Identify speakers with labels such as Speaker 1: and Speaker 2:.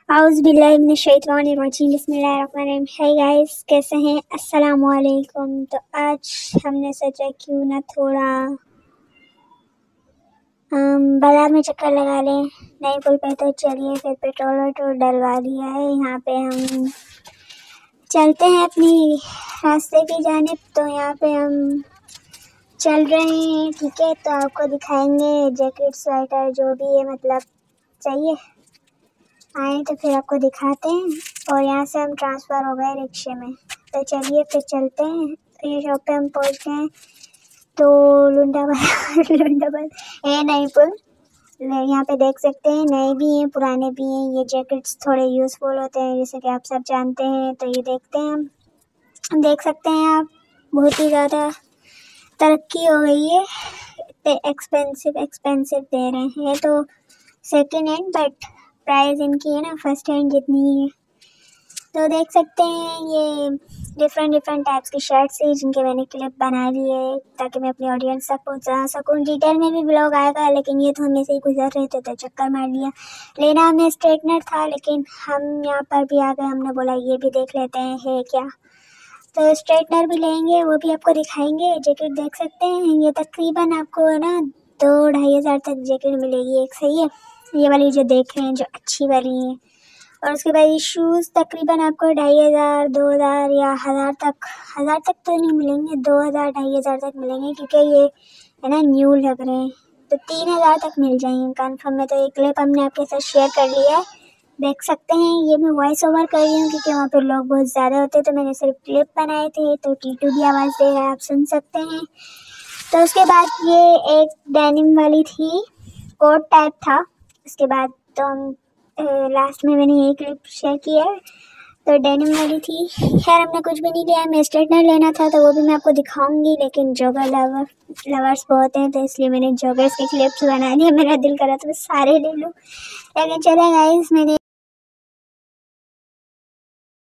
Speaker 1: औज़ुबिल्लाहिमिनश्शैतानिर्रजीम बिस्मिल्लाहिर्रहमानिर्रहीम। Hey guys, कैसे हैं? अस्सलामु अलैकुम। तो आज हमने सोचा क्यों ना थोड़ा बाज़ार में चक्कर लगा लें। नई पुल पे तो चलिए फिर पेट्रोल वेट्रोल डलवा दिया है। यहाँ पे हम चलते हैं अपनी रास्ते की जानिब। तो यहाँ पे हम चल रहे हैं, ठीक है। तो आपको दिखाएंगे जैकेट स्वेटर जो भी है, मतलब चाहिए आए तो फिर आपको दिखाते हैं। और यहाँ से हम ट्रांसफ़र हो गए रिक्शे में। तो चलिए फिर चलते हैं। तो ये शॉप पे हम पहुँच गए। तो लुंडा बाज़ार ये नई पुल यहाँ पे देख सकते हैं, नए भी हैं पुराने भी हैं। ये जैकेट्स थोड़े यूज़फुल होते हैं, जैसे कि आप सब जानते हैं। तो ये देखते हैं हम देख सकते हैं आप, बहुत ही ज़्यादा तरक्की हो गई है। इतने एक्सपेंसिव दे रहे हैं। तो सेकेंड हैंड बट प्राइस इनकी है ना फर्स्ट हैंड जितनी ही है। तो देख सकते हैं ये डिफरेंट टाइप्स की शर्ट्स हैं जिनके मैंने क्लिप बना ली है ताकि मैं अपनी ऑडियंस तक पहुंचा सकूं। डिटेल में भी ब्लॉग आएगा, लेकिन ये तो हम ऐसे ही गुजर रहे थे तो चक्कर मार लिया। लेना हमें स्ट्रेटनर था, लेकिन हम यहाँ पर भी आ गए। हमने बोला ये भी देख लेते हैं है क्या। तो स्ट्रेटनर भी लेंगे, वो भी आपको दिखाएंगे। जैकेट देख सकते हैं, ये तकरीबन आपको है ना 2-2.5 हज़ार तक जैकेट मिलेगी एक। सही है, ये वाली जो देख रहे हैं जो अच्छी वाली है। और उसके बाद ये शूज़ तकरीबन आपको 2.5 हज़ार 2 हज़ार या हज़ार तक तो नहीं मिलेंगे, 2 हज़ार 2.5 हज़ार तक मिलेंगे, क्योंकि ये है ना न्यू लग रहे हैं। तो 3 हज़ार तक मिल जाएंगे कन्फर्म में। तो ये क्लिप हमने आपके साथ शेयर कर लिया है, देख सकते हैं। ये मैं वॉइस ओवर कर रही हूँ क्योंकि वहाँ पर लोग बहुत ज़्यादा होते, तो मैंने सिर्फ क्लिप बनाए थे। तो टीटू भी आवाज़ दे रहा है, आप सुन सकते हैं। तो उसके बाद ये एक डेनिम वाली थी, कोट टाइप था। उसके बाद तो हम लास्ट में मैंने ये क्लिप शेयर किया है। तो डेनिम वाली थी। खैर हमने कुछ भी नहीं लिया, मैं स्ट्रेटनर लेना था तो वो भी मैं आपको दिखाऊंगी, लेकिन जॉगर लवर्स बहुत हैं तो इसलिए मैंने जॉगर्स के क्लिप्स बना दिए। मेरा दिल करा तो मैं सारे ले लूँ, लेकिन चला गाइस मैंने